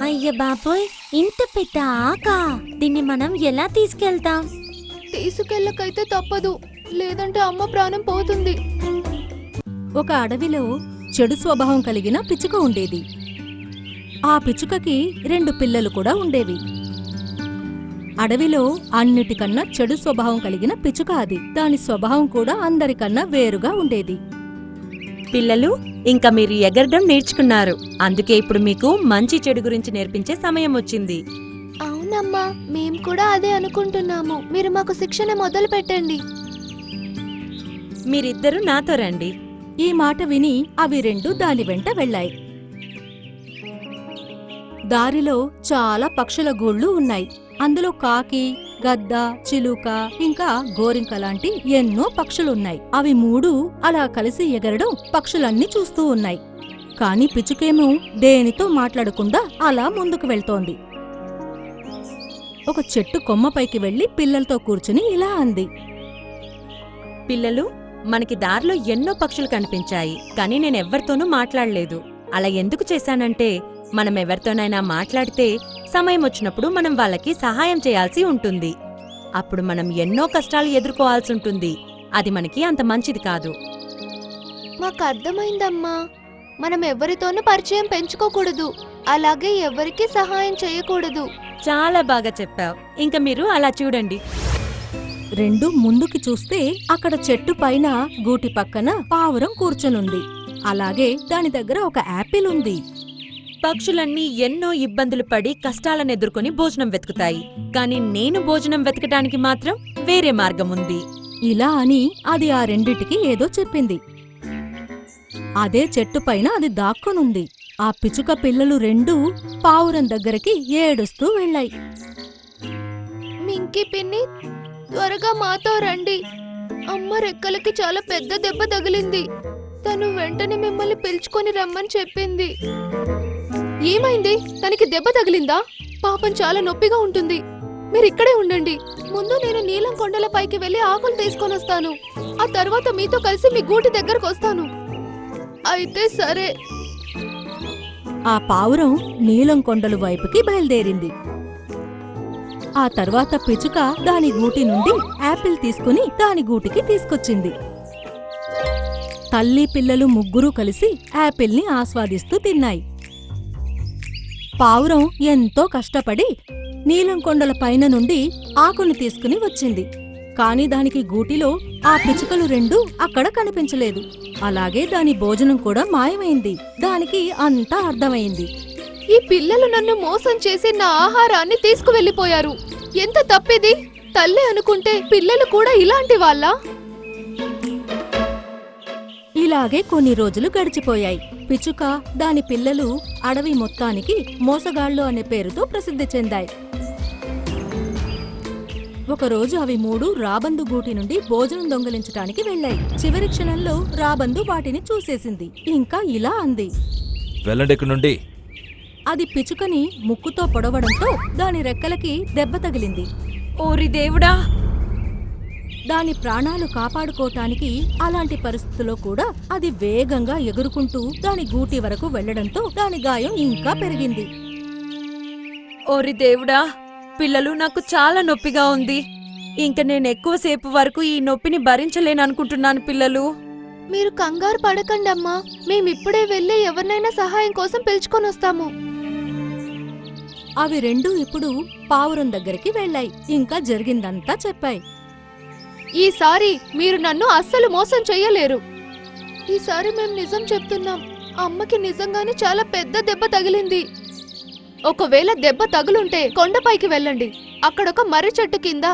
అయ్య బాబోయ్, ఇంత పెద్ద ఆకా! దీన్ని మనం ఎలా తీసుకెళ్తాం? తీసుకెళ్ళకైతే తప్పదు, లేదంటే అమ్మ ప్రాణం పోతుంది. ఒక అడవిలో చెడు స్వభావం కలిగిన పిచ్చుక ఉండేది. ఆ పిచ్చుకకి 2 పిల్లలు కూడా ఉండేవి. అడవిలో అన్నిటికన్నా చెడు స్వభావం కలిగిన పిచ్చుక అది. దాని స్వభావం కూడా అందరికన్నా వేరుగా ఉండేది. పిల్లలు, ఇంకా మీరు ఎగరడం నేర్చుకున్నారు. అందుకే ఇప్పుడు మీకు మంచి చెడు గురించి నేర్పించే సమయం వచ్చింది. అవునమ్మా, మేం కూడా అదే అనుకుంటున్నాము. మీరు మాకు శిక్షణ మొదలు పెట్టండి. మీరిద్దరూ నాతో రండి. ఈ మాట విని అవి 2 దాని వెంట వెళ్ళాయి. దారిలో చాలా పక్షుల గూళ్ళు ఉన్నాయి. అందులో కాకి, గద్ద, చిలుక, ఇంకా గోరింక లాంటి ఎన్నో పక్షులున్నాయి. అవి 3 అలా కలిసి ఎగరడం పక్షులన్నీ చూస్తూ ఉన్నాయి. కాని పిచ్చుకేమో దేనితో మాట్లాడకుండా అలా ముందుకు వెళ్తోంది. ఒక చెట్టు కొమ్మపైకి వెళ్లి పిల్లలతో కూర్చుని ఇలా అంది. పిల్లలు, మనకి దారిలో ఎన్నో పక్షులు కనిపించాయి, కానీ నేనెవ్వరితోనూ మాట్లాడలేదు. అలా ఎందుకు చేశానంటే, మనం ఎవరితోనైనా మాట్లాడితే సమయం వచ్చినప్పుడు మనం వాళ్ళకి సహాయం చేయాల్సి ఉంటుంది. అప్పుడు మనం ఎన్నో కష్టాలు ఎదుర్కోవాల్సి ఉంటుంది. అది మనకి అంత మంచిది కాదు. మాకు అర్థమైందమ్మా. మనం ఎవరితోనూ పరిచయం పెంచుకోకూడదు, అలాగే ఎవరికీ సహాయం చేయకూడదు. చాలా బాగా చెప్పావు. ఇంక మీరు అలా చూడండి. 2 ముందుకి చూస్తే అక్కడ చెట్టు పైన గూటి పక్కన పావురం కూర్చునుంది. అలాగే దాని దగ్గర ఒక యాపిల్ ఉంది. పక్షులన్నీ ఎన్నో ఇబ్బందులు పడి కష్టాలను ఎదుర్కొని భోజనం వెతుకుతాయి, కానీ నేను భోజనం వెతకడానికి మాత్రం వేరే మార్గం ఉంది. ఇలా అని అది ఆ రెండిటికి ఏదో చెప్పింది. అదే చెట్టు పైన అది దాక్కునుంది. ఆ పిచ్చుక పిల్లలు 2 పావురం దగ్గరికి ఏడుస్తూ వెళ్ళాయి. మింకీ పిన్ని, త్వరగా మాతో రండి. అమ్మ రెక్కలకి చాలా పెద్ద దెబ్బ తగిలింది. తను వెంటనే మిమ్మల్ని పిలుచుకొని రమ్మని చెప్పింది. ఏమైంది? తనకి దెబ్బ తగిలిందా? పాపం చాలా నొప్పిగా ఉంటుంది. మీరిక్కడే ఉండండి. ముందు నేను నీలం కొండల పైకి వెళ్లి ఆకులు తీసుకొని వస్తాను. ఆ తర్వాత మీతో కలిసి మీ గూటి దగ్గరకు వస్తాను. అయితే సరే. ఆ పావురం నీలం కొండలు వైపుకి బయలుదేరింది. ఆ తర్వాత పిచ్చుక దాని గూటి నుండి యాపిల్ తీసుకుని దాని గూటికి తీసుకొచ్చింది. తల్లి పిల్లలు 3 కలిసి యాపిల్ని ఆస్వాదిస్తూ తిన్నాయి. పావురం ఎంతో కష్టపడి నీలం కొండల పైన నుండి ఆకుని తీసుకుని వచ్చింది. కాని దానికి గూటిలో ఆ పిచ్చుకలు 2 అక్కడ కనిపించలేదు. అలాగే దాని భోజనం కూడా మాయమైంది. దానికి అంతా అర్థమైంది. ఈ పిల్లలు నన్ను మోసం చేసి నా ఆహారాన్ని తీసుకువెళ్లిపోయారు. ఎంత తప్పిది! తల్లి అనుకుంటే పిల్లలు కూడా ఇలాంటి వాళ్ళ? ఇలాగే కొన్ని రోజులు గడిచిపోయాయి. పిచ్చుక, దాని పిల్లలు అడవి మొత్తానికి మోసగాళ్లు అనే పేరుతో ప్రసిద్ధి చెందాయి. ఒకరోజు అవి 3 రాబందు గూటి నుండి భోజనం దొంగిలించటానికి వెళ్లాయి. చివరి క్షణంలో రాబందు వాటిని చూసేసింది. ఇంకా ఇలా అంది. వెళ్ళండి నుండి. అది పిచ్చుకని ముక్కుతో పొడవడంతో దాని రెక్కలకి దెబ్బ తగిలింది. ఓరి దేవుడా! దాని ప్రాణాలు కాపాడుకోటానికి అలాంటి పరిస్థితుల్లో కూడా అది వేగంగా ఎగురుకుంటూ దాని గూటి వరకు వెళ్లడంతో దాని గాయం ఇంకా పెరిగింది. ఓరి దేవుడా! పిల్లలు, నాకు చాలా నొప్పిగా ఉంది. ఇంక నేను ఎక్కువసేపు వరకు ఈ నొప్పిని భరించలేననుకుంటున్నాను. పిల్లలు, మీరు కంగారు పడకండమ్మా. మేమిప్పుడే వెళ్లి ఎవరినైనా సహాయం కోసం పిలుచుకొని వస్తాము. అవి 2 ఇప్పుడు పావురం దగ్గరికి వెళ్లాయి. ఇంకా జరిగిందంతా చెప్పాయి. ఈసారి మీరు నన్ను అస్సలు మోసం చెయ్యలేరు. ఈసారి మేం నిజం చెప్తున్నాం. అమ్మకి నిజంగానే చాలా పెద్ద దెబ్బ తగిలింది. ఒకవేళ దెబ్బ తగులుంటే కొండపైకి వెళ్ళండి. అక్కడొక మర్రి చెట్టు కింద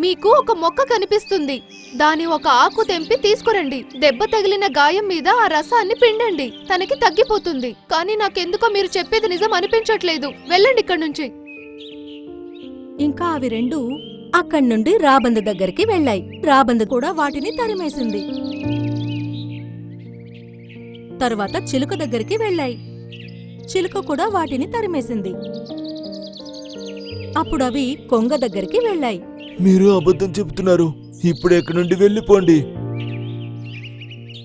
మీకు ఒక మొక్క కనిపిస్తుంది. దాని ఒక ఆకు తెంపి తీసుకురండి. దెబ్బ తగిలిన గాయం మీద ఆ రసాన్ని పిండండి. తనకి తగ్గిపోతుంది. కానీ నాకెందుకో మీరు చెప్పేది నిజం అనిపించట్లేదు. వెళ్ళండి ఇక్కడి నుంచి. ఇంకా అవి 2 అక్కడి నుండి రాబందు దగ్గరికి వెళ్లాయి. రాబందు కూడా వాటిని తరిమేసింది. తరువాత చిలుక దగ్గరికి వెళ్లాయి. చిలుక కూడా వాటిని తరిమేసింది. అప్పుడు అవి కొంగ దగ్గరికి వెళ్లాయి. మీరు అబద్ధం చెబుతున్నారు. ఇప్పుడు ఎక్కడి నుండి వెళ్ళిపోండి.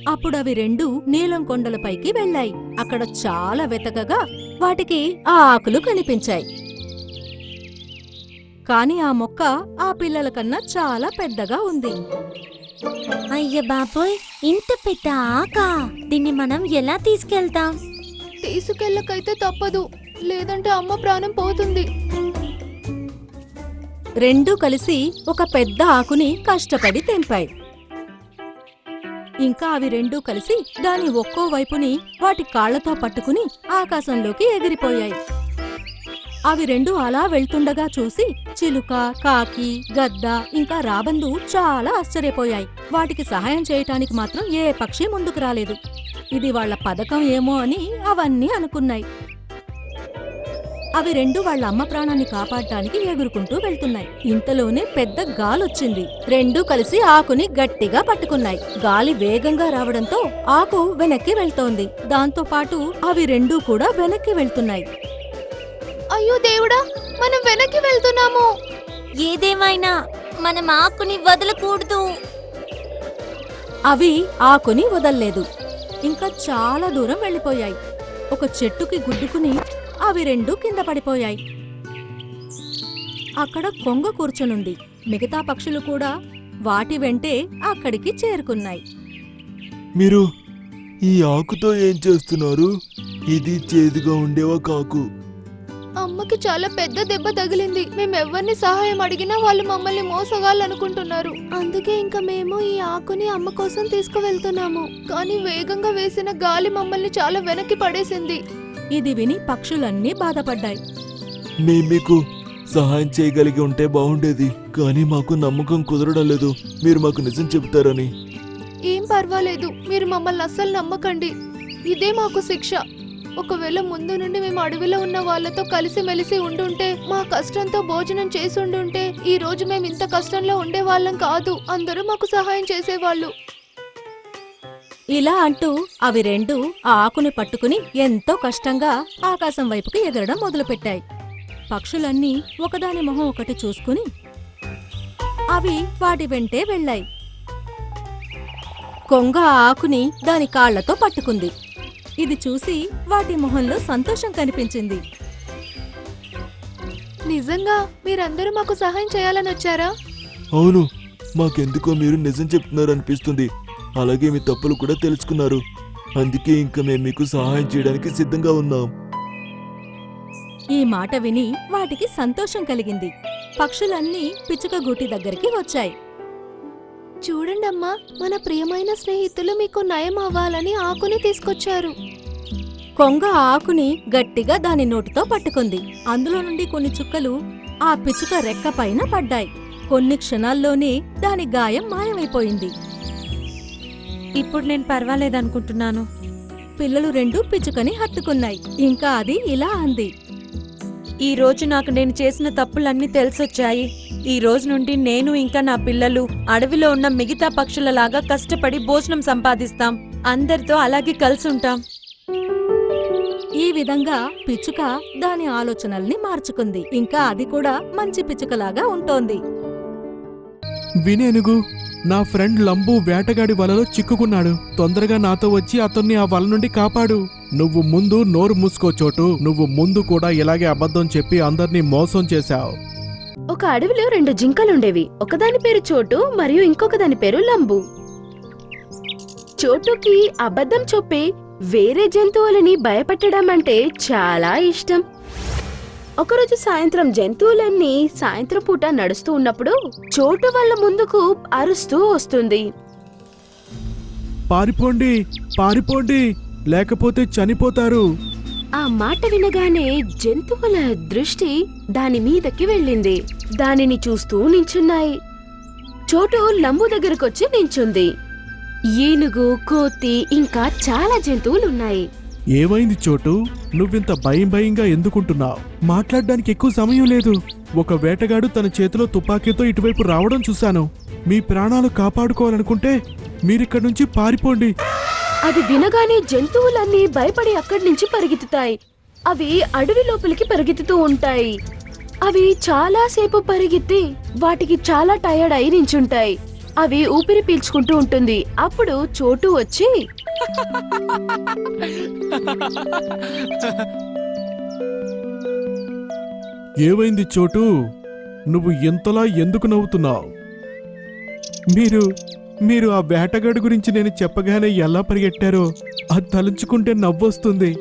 ఆ అప్పుడు అవి రెండు నీలం కొండలపైకి వెళ్ళాయి. అక్కడ చాలా వెతకగా వాటికి ఆ ఆకులు కనిపించాయి. కాని ఆ మొక్క ఆ పిల్లల కన్నా చాలా పెద్దగా ఉంది. అయ్య బాబోయ్, ఇంత పెద్ద ఆకా! దీన్ని మనం ఎలా తీసుకెళ్తాం? తీసుకెళ్ళకైతే తప్పదు, లేదంటే అమ్మ ప్రాణం పోతుంది. రెండూ కలిసి ఒక పెద్ద ఆకుని కష్టపడి తెంపాయి. ఇంకా అవి రెండూ కలిసి దాని ఒక్కో వైపుని వాటి కాళ్లతో పట్టుకుని ఆకాశంలోకి ఎగిరిపోయాయి. అవి రెండు అలా వెళ్తుండగా చూసి చిలుక, కాకి, గద్ద ఇంకా రాబందు చాలా ఆశ్చర్యపోయాయి. వాటికి సహాయం చేయటానికి మాత్రం ఏ పక్షి ముందుకు రాలేదు. ఇది వాళ్ల పథకం ఏమో అని అవన్నీ అనుకున్నాయి. అవి రెండు వాళ్ల అమ్మ ప్రాణాన్ని కాపాడటానికి ఎగురుకుంటూ వెళ్తున్నాయి. ఇంతలోనే పెద్ద గాలొచ్చింది. రెండూ కలిసి ఆకుని గట్టిగా పట్టుకున్నాయి. గాలి వేగంగా రావడంతో ఆకు వెనక్కి వెళ్తోంది. దాంతో పాటు అవి రెండూ కూడా వెనక్కి వెళ్తున్నాయి. అయ్యో దేవుడా, మనం వెనక్కి వెళ్తున్నాము. ఏదేమైనా మనం ఆకుని వదలకూడదు. అవి ఆకుని వదల్లేదు. ఇంకా చాలా దూరం వెళ్ళిపోయాయి. ఒక చెట్టుకి గుద్దుకుని అవి రెండూ కింద పడిపోయాయి. అక్కడ కొంగ కూర్చునుంది. మిగతా పక్షులు కూడా వాటి వెంటే అక్కడికి చేరుకున్నాయి. మీరు ఈ ఆకుతో ఏం చేస్తున్నారు? ఇది చేదుగా ఉండే ఒక ఆకు. అమ్మకి చాలా పెద్ద దెబ్బ తగిలింది. మేమెవ్వరిని సహాయం అడిగినా వాళ్ళు మమ్మల్ని మోసగాలనుకుంటున్నారు. అందుకే ఇంకా మేము ఈ ఆకుని అమ్మ కోసం తీసుకువెళ్తున్నాము. కానీ వేగంగా వేసిన గాలి మమ్మల్ని చాలా వెనక్కి పడేసింది. ఇది విని పక్షులన్నీ బాధపడ్డాయి. మేం మీకు సహాయం చేయగలిగి ఉంటే బాగుండేది, కానీ మాకు నమ్మకం కుదరడం లేదు మీరు మాకు నిజం చెబుతారని. ఏం పర్వాలేదు, మీరు మమ్మల్ని అస్సలు నమ్మకండి. ఇదే మాకు శిక్ష. ఒకవేళ ముందు నుండి మేము అడవిలో ఉన్న వాళ్ళతో కలిసిమెలిసి ఉండుంటే, మా కష్టంతో భోజనం చేసుండుంటే ఈ రోజు మేము ఇంత కష్టంలో ఉండేవాళ్ళం కాదు. అందరూ మాకు సహాయం చేసేవాళ్ళు. ఇలా అంటూ అవి రెండు ఆ ఆకుని పట్టుకుని ఎంతో కష్టంగా ఆకాశం వైపుకి ఎగరడం మొదలుపెట్టాయి. పక్షులన్నీ ఒకదాని మొహం ఒకటి చూసుకుని అవి వాటి వెంటే వెళ్ళాయి. కొంగ ఆ ఆకుని దాని కాళ్లతో పట్టుకుంది. ఇది చూసి వాటి మొహంలో సంతోషం కనిపించింది. నిజంగా మీరందరూ మాకు సహాయం చేయాలని వచ్చారా? అవును, మాకెందుకో మీరు నిజం చెప్తున్నారు అనిపిస్తుంది. అలాగే మీ తప్పులు కూడా తెలుసుకున్నారు. అందుకే ఇంకా మేము మీకు సహాయం చేయడానికి సిద్ధంగా ఉన్నాం. ఈ మాట విని వాటికి సంతోషం కలిగింది. పక్షులన్నీ పిచ్చుక గూటి దగ్గరికి వచ్చాయి. చూడండమ్మా, మన ప్రియమైన స్నేహితులు మీకు నయం అవ్వాలని ఆకుని తీసుకొచ్చారు. కొంగ ఆకుని గట్టిగా దాని నోటితో పట్టుకుంది. అందులో నుండి కొన్ని చుక్కలు ఆ పిచ్చుక రెక్క పైన పడ్డాయి. కొన్ని క్షణాల్లోనే దాని గాయం మాయమైపోయింది. ఇప్పుడు నేను పర్వాలేదనుకుంటున్నాను. పిల్లలు రెండు పిచ్చుకని హత్తుకున్నాయి. ఇంకా అది ఇలా అంది, ఈ రోజు నాకు నేను చేసిన తప్పులన్నీ తెలిసొచ్చాయి. ఈ రోజు నుండి నేను ఇంకా నా పిల్లలు అడవిలో ఉన్న మిగతా పక్షులలాగా కష్టపడి భోజనం సంపాదిస్తాం. అందరితో అలాగే కలిసుంటాం. ఈ విధంగా పిచ్చుక దాని ఆలోచనల్ని మార్చుకుంది. ఇంకా అది కూడా మంచి పిచ్చుకలాగా ఉంటోంది. వినేనుగు, నా ఫ్రెండ్ లంబు వేటగాడి వలలో చిక్కుకున్నాడు. తొందరగా నాతో వచ్చి అతన్ని ఆ వల నుండి కాపాడు. నువ్వు ముందు నోరు మూసుకో చోటు. నువ్వు ముందు కూడా ఇలాగే అబద్ధం చెప్పి అందర్నీ మోసం చేశావు. ఒక అడవిలో రెండు జింకలుండేవి. ఒకదాని పేరు చోటు మరియు ఇంకొక దాని పేరు లంబు. చోటుకి అబద్ధం చెప్పి వేరే జంతువులని భయపెట్టడం అంటే చాలా ఇష్టం. ఒకరోజు సాయంత్రం జంతువులన్నీ సాయంత్రం పూట నడుస్తూ ఉన్నప్పుడు చోటు వాళ్ళ ముందుకు అరుస్తూ వస్తుంది. పారిపోండి, పారిపోండి, లేకపోతే చనిపోతారు. ఆ మాట వినగానే జంతువుల దృష్టి దాని మీదకి వెళ్ళింది. దానిని చూస్తూ నించున్నాయి. చోటు లంబు దగ్గరకొచ్చి నించుంది. ఏనుగు, కోతి ఇంకా చాలా జంతువులున్నాయి. ఏమైంది చోటు? నువ్వింత భయంగా ఎందుకుంటున్నావు? మాట్లాడడానికి ఎక్కువ సమయం లేదు. ఒక వేటగాడు తన చేతిలో తుపాకీతో ఇటువైపు రావడం చూశాను. మీ ప్రాణాలు కాపాడుకోవాలనుకుంటే మీరిక్కడి నుంచి పారిపోండి. అది వినగానే జంతువులన్నీ భయపడి అక్కడి నుంచి పరిగెత్తుతాయి. అవి అడవి లోపలికి పరిగెత్తుతూ ఉంటాయి. అవి చాలాసేపు పరిగెత్తి వాటికి చాలా టయర్డ్ అయి నించుంటాయి. అవి ఊపిరి పీల్చుకుంటూ ఉంటుంది. అప్పుడు చోటు వచ్చి ఏమైంది చోటు? నువ్వు ఇంతలా ఎందుకు నవ్వుతున్నావు? మీరు ఆ వేటగాడు గురించి నేను చెప్పగానే ఎలా పరిగెట్టారో అది తలుచుకుంటే నవ్వొస్తుంది.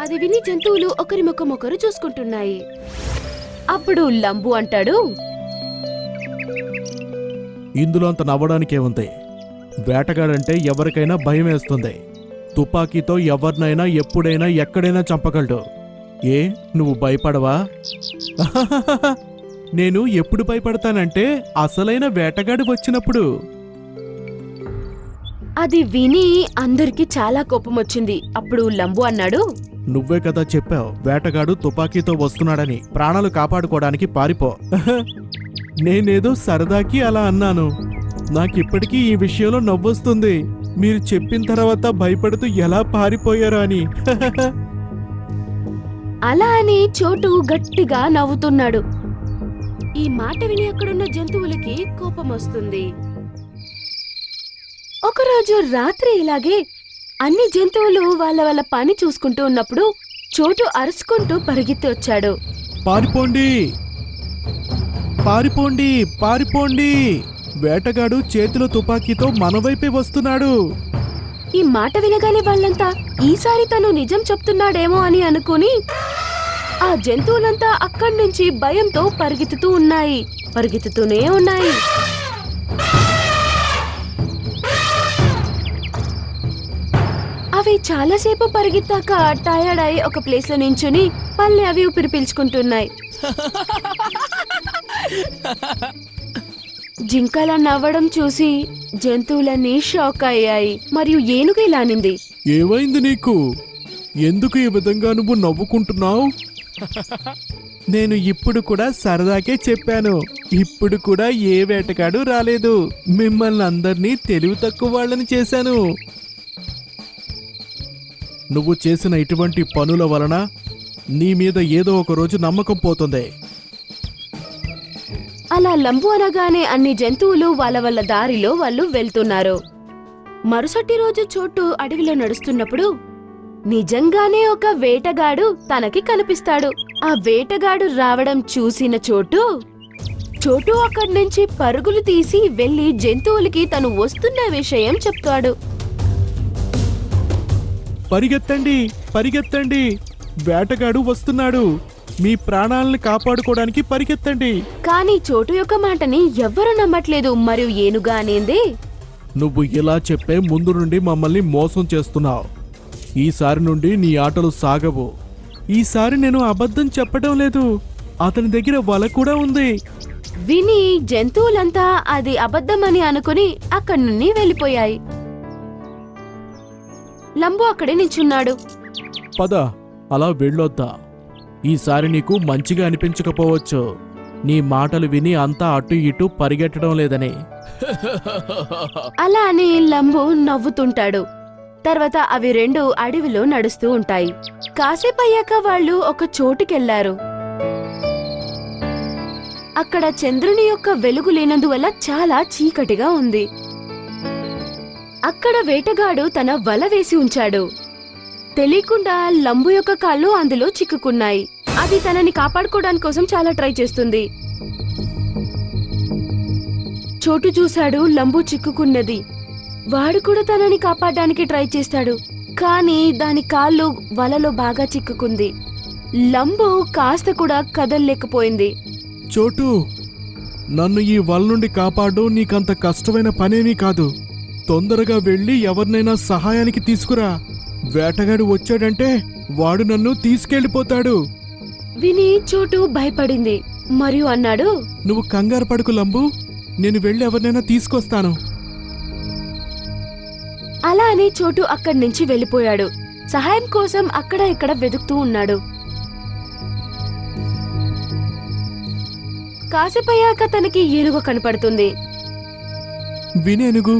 అది విని జంతువులు ఒకరి ముఖం ఒకరు చూసుకుంటున్నాయి. అప్పుడు లంబు అంటాడు, ఇందులో అంత నవ్వడానికేముంది? వేటగాడంటే ఎవరికైనా భయం వేస్తుంది. తుపాకీతో ఎవరినైనా ఎప్పుడైనా ఎక్కడైనా చంపగలడు. ఏ నువ్వు భయపడవా? నేను ఎప్పుడు భయపడతానంటే అసలైన వేటగాడు వచ్చినప్పుడు. అది విని అందరికి చాలా కోపం వచ్చింది. అప్పుడు లంబు అన్నాడు, నువ్వే కదా చెప్పావు వేటగాడు తుపాకీతో వస్తున్నాడని. ప్రాణాలు కాపాడుకోవడానికి పారిపో. నేనేదో సరదాకి అలా అన్నాను. నాకిప్పటికీ ఈ విషయంలో నవ్వొస్తుంది. మీరు చెప్పిన తర్వాత భయపడుతూ ఎలా పారిపోయారో అని. అలా అని చోటు గట్టిగా నవ్వుతున్నాడు. ఈ మాట విని అక్కడున్న జంతువులకి కోపం వస్తుంది. ఒకరోజు రాత్రి ఇలాగే అన్ని జంతువులు వాళ్ళ వాళ్ళ పని చూసుకుంటూ ఉన్నప్పుడు చోటు అరుచుకుంటూ పరిగెత్తి వచ్చాడు. పారిపోండి, పారిపోండి, పారిపోండి! వేటగాడు చేతిలో తుపాకీతో మన వైపే వస్తున్నాడు. ఈ మాట వినగానే వాళ్ళంతా ఈసారి తను నిజం చెప్తున్నాడేమో అని అనుకుని ఆ జంతువులంతా అక్కడి నుంచి భయంతో పరిగెత్తుతూనే ఉన్నాయి. అవి చాలాసేపు పరిగెత్తాక టయర్డ్ అయి ఒక ప్లేస్ లో నించుని మళ్ళీ అవి ఊపిరి పీల్చుకుంటున్నాయి. జింకల నవ్వడం చూసి జంతువులన్నీ షాక్ అయ్యాయి. మరియు ఏనుగు ఇలా అనింది, ఏమైంది నీకు? ఎందుకు ఈ విధంగా నువ్వు నవ్వుకుంటున్నావు? నేను ఇప్పుడు కూడా సరదాకే చెప్పాను. ఇప్పుడు కూడా ఏ వేటగాడు రాలేదు. మిమ్మల్ని అందరినీ తెలివి తక్కువ వాళ్ళని చేశాను. నువ్వు చేసిన ఇటువంటి పనుల వలన నీ మీద ఏదో ఒక రోజు నమ్మకం పోతుంది. అలా లంబు అనగానే అన్ని జంతువులు వాళ్ళ వాళ్ళ దారిలో వాళ్ళు వెళ్తున్నారు. మరుసటి రోజు చోటు అడవిలో నడుస్తున్నప్పుడు నిజంగానే ఒక వేటగాడు తనకి కనిపిస్తాడు. ఆ వేటగాడు రావడం చూసిన చోటు అక్కడి నుంచి పరుగులు తీసి వెళ్లి జంతువులకి తను వస్తున్న విషయం చెప్తాడు. పరిగెత్తండి, పరిగెత్తండి! వేటగాడు వస్తున్నాడు. మీ ప్రాణాలను కాపాడుకోవడానికి పరిగెత్తండి. కానీ చోటు యొక్క మాటని ఎవ్వరూ నమ్మట్లేదు. మరియు ఏనుగా అనేది, నువ్వు ఇలా చెప్పే ముందు నుండి మమ్మల్ని మోసం చేస్తున్నావు. ఈసారి నుండి నీ ఆటలు సాగవు. ఈసారి నేను అబద్ధం చెప్పడం లేదు. అతని దగ్గర వల కూడా ఉంది. విని జంతువులంతా అది అబద్ధమని అనుకుని అక్కడి నుండి వెళ్ళిపోయాయి. లంబు అక్కడే నించున్నాడు. పద, అలా వెళ్ళొద్దా. ఈసారి నీకు మంచిగా అనిపించకపోవచ్చు. నీ మాటలు విని అంతా అటు ఇటు పరిగెట్టడం లేదని. అలా అని లంబు నవ్వుతుంటాడు. తర్వాత అవి రెండు అడవిలో నడుస్తూ ఉంటాయి. కాసేపు అయ్యాక వాళ్ళు ఒక చోటుకెళ్లారు. అక్కడ చంద్రుని యొక్క వెలుగు లేనందువల్ల చాలా చీకటిగా ఉంది. అక్కడ వేటగాడు తన వల వేసి ఉంచాడు. తెలియకుండా లంబు యొక్క కాళ్ళు అందులో చిక్కుకున్నాయి. అది తనని కాపాడుకోవడానికి కోసం చాలా ట్రై చేస్తుంది. చోటు చూశాడు లంబు చిక్కుకున్నది. వాడు కూడా తనని కాపాడడానికి ట్రై చేస్తాడు. కానీ దాని కాళ్ళు వలలో బాగా చిక్కుకుంది. లంబు కాస్త కూడా కదల్లేకపోయింది. చోటు, నన్ను ఈ వల నుండి కాపాడడం నీకంత కష్టమైన పనేమీ కాదు. తొందరగా వెళ్ళి ఎవరినైనా సహాయానికి తీసుకురా. వేటగాడు వచ్చాడంటే వాడు నన్ను తీసుకెళ్లిపోతాడు. విని చోటు భయపడింది మరియు అన్నాడు, నువ్వు కంగారు పడుకు లంబు. నేను వెళ్ళి ఎవరినైనా తీసుకొస్తాను. అలా అని చోటు అక్కడి నుంచి వెళ్ళిపోయాడు. సహాయం కోసం అక్కడ ఇక్కడ వెతుకుతూ ఉన్నాడు. కాసేపయ్యాక తనకి ఏనుగు కనపడుతుంది. వినేనుగు,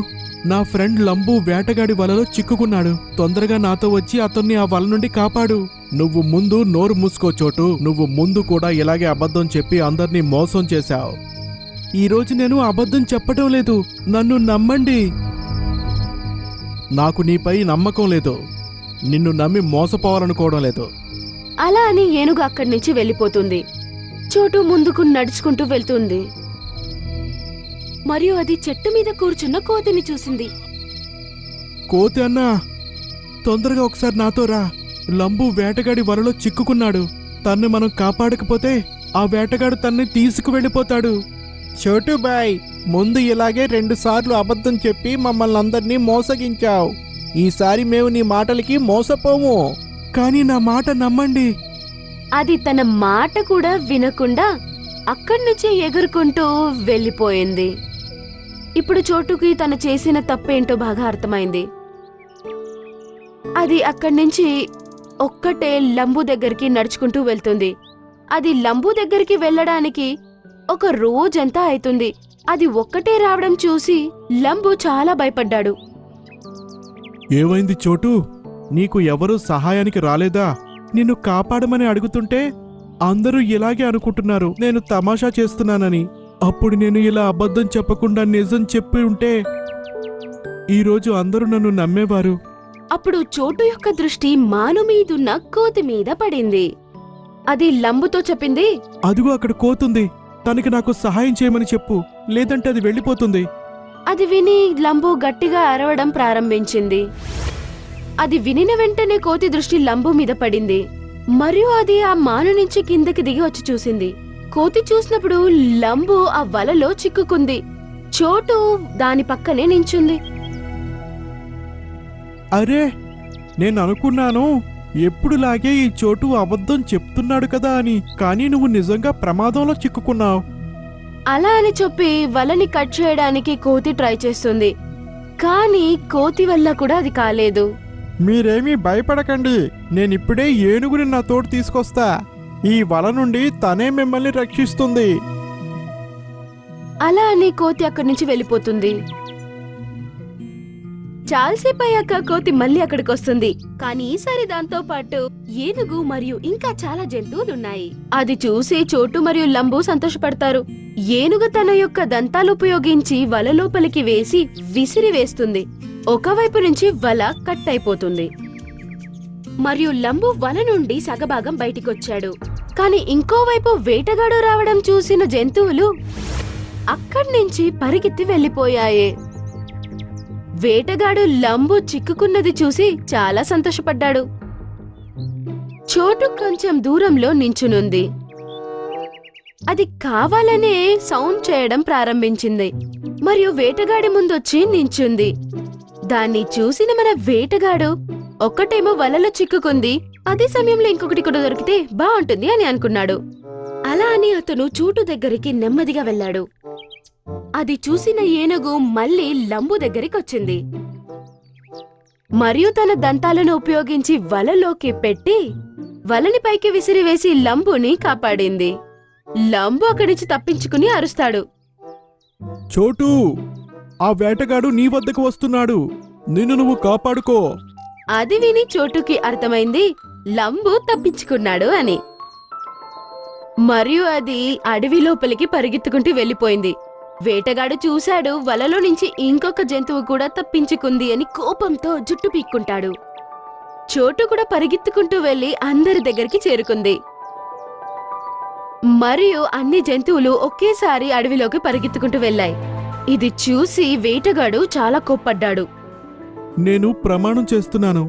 నా ఫ్రెండ్ లంబు వేటగాడి వలలో చిక్కుకున్నాడు. తొందరగా నాతో వచ్చి అతన్ని ఆ వల నుండి కాపాడు. నువ్వు ముందు నోరు మూసుకో చోటు. నువ్వు ముందు కూడా ఇలాగే అబద్ధం చెప్పి అందర్నీ మోసం చేశావు. ఈరోజు నేను అబద్ధం చెప్పడం లేదు. నన్ను నమ్మండి. నాకు నీపై నమ్మకం లేదు. నిన్ను నమ్మి మోసపోవాలనుకోవడం లేదు. అలా అని ఏనుగు అక్కడి నుంచి వెళ్ళిపోతుంది. చోటు ముందుకు నడుచుకుంటూ వెళ్తుంది. మరియు అది చెట్టు మీద కూర్చున్న కోతిని చూసింది. కోతి అన్నా, తొందరగా ఒకసారి నాతో రా. లంబు వేటగాడి వలలో చిక్కుకున్నాడు. తన్ను మనం కాపాడకపోతే ఆ వేటగాడు తన్ని తీసుకువెళ్ళిపోతాడు. చోటుబాయ్, ముందు ఇలాగే 2 సార్లు అబద్ధం చెప్పి మమ్మల్ని అందరినీ మోసగించావు. ఈసారి మేము నీ మాటలకి మోసపోము. కానీ నా మాట నమ్మండి. అది తన మాట కూడా వినకుండా అక్కడి నుంచే ఎగురుకుంటూ వెళ్ళిపోయింది. ఇప్పుడు చోటుకి తను చేసిన తప్పేంటో బాగా అర్థమైంది. అది అక్కడి నుంచి ఒక్కటే లంబు దగ్గరికి నడుచుకుంటూ వెళ్తుంది. అది లంబు దగ్గరికి వెళ్ళడానికి ఒక రోజంతా అవుతుంది. అది ఒక్కటే రావడం చూసి లంబు చాలా భయపడ్డాడు. ఏమైంది చోటు? నీకు ఎవరూ సహాయానికి రాలేదా? నిన్ను కాపాడమని అడుగుతుంటే అందరూ ఇలాగే అనుకుంటున్నారు నేను తమాషా చేస్తున్నానని. అప్పుడు నేను ఇలా అబద్ధం చెప్పకుండా నిజం చెప్పి ఉంటే ఈరోజు అందరూ నన్ను నమ్మేవారు. అప్పుడు చోటు యొక్క దృష్టి మాను మీదున్న కోతి మీద పడింది. అది లంబుతో చెప్పింది, అదిగో అక్కడ కోతుంది. తనకి నాకు సహాయం చేయమని చెప్పు, లేదంటే అది వెళ్ళిపోతుంది. అది విని లంబు గట్టిగా అరవడం ప్రారంభించింది. అది వినిన వెంటనే కోతి దృష్టి లంబు మీద పడింది. మరియు అది ఆ మాను నుంచి కిందకి దిగి వచ్చి చూసింది. కోతి చూసినప్పుడు లంబు ఆ వలలో చిక్కుకుంది. చోటు దాని పక్కనే నించుంది. అరే, నేను అనుకున్నాను ఎప్పుడులాగే ఈ చోటు అబద్ధం చెప్తున్నాడు కదా అని. కానీ నువ్వు నిజంగా ప్రమాదంలో చిక్కుకున్నావు. అలా అని చెప్పి వలని కట్ చేయడానికి కోతి ట్రై చేస్తుంది. కానీ కోతి వల్ల కూడా అది కాలేదు. మీరేమీ భయపడకండి, నేనిప్పుడే ఏనుగుని నా తోడు తీసుకొస్తా. ఈ వల నుండి తనే మిమ్మల్ని రక్షిస్తుంది. అలా అని కోతి అక్కడి నుంచి వెళ్ళిపోతుంది. చాలాసేపు అయ్యాక కోతి మళ్ళీ అక్కడికి వస్తుంది. కానీ ఈసారి దాంతో పాటు ఏనుగు మరియు ఇంకా చాలా జంతువులున్నాయి. అది చూసి చోటు మరియు లంబు సంతోషపడతారు. ఏనుగు తన యొక్క దంతాలు ఉపయోగించి వల లోపలికి వేసి విసిరి వేస్తుంది. ఒకవైపు నుంచి వల కట్ అయిపోతుంది మరియు లంబు వల నుండి సగభాగం బయటికొచ్చాడు. కానీ ఇంకోవైపు వేటగాడు రావడం చూసిన జంతువులు అక్కడి నుంచి పరిగెత్తి వెళ్లిపోయాయి. వేటగాడు లంబు చిక్కుకున్నది చూసి చాలా సంతోషపడ్డాడు. చోటు కొంచెం దూరంలో నించునుంది. అది కావాలనే సౌండ్ చేయడం ప్రారంభించింది మరియు వేటగాడి ముందొచ్చి నించుంది. దాన్ని చూసిన మన వేటగాడు ఒక్కటేమో వలలో చిక్కుకుంది, అదే సమయంలో ఇంకొకటి కూడా దొరికితే బాగుంటుంది అని అనుకున్నాడు. అలా అని అతను చోటు దగ్గరికి నెమ్మదిగా వెళ్ళాడు. అది చూసిన ఏనుగు మళ్ళీ లంబు దగ్గరికి వచ్చింది మరియు తన దంతాలను ఉపయోగించి వలలోకి పెట్టి వలని పైకి విసిరివేసి లంబుని కాపాడింది. లంబు అక్కడి నుంచి తప్పించుకుని అరుస్తాడు, చోటు, ఆ వేటగాడు నీ వద్దకు వస్తున్నాడు, నిన్ను నువ్వు కాపాడుకో. అది విని చోటుకి అర్థమైంది లంబు తప్పించుకున్నాడు అని. మరియు అది అడవి లోపలికి పరిగెత్తుకుంటూ వెళ్లిపోయింది. వేటగాడు చూశాడు వలలో నుంచి ఇంకొక జంతువు కూడా తప్పించుకుంది అని కోపంతో జుట్టు పీక్కుంటాడు. చోటు కూడా పరిగెత్తుకుంటూ వెళ్లి అందరి దగ్గరికి చేరుకుంది మరియు అన్ని జంతువులు ఒకేసారి అడవిలోకి పరిగెత్తుకుంటూ వెళ్లాయి. ఇది చూసి వేటగాడు చాలా కోప్పడ్డాడు. నేను ప్రమాణం చేస్తున్నాను,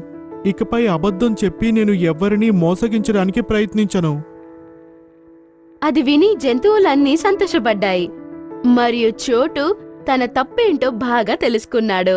ఇకపై అబద్ధం చెప్పి నేను ఎవ్వరినీ మోసగించడానికి ప్రయత్నించను. అది విని జంతువులన్నీ సంతోషపడ్డాయి మరియు చోటు తన తప్పేంటో బాగా తెలుసుకున్నాడు.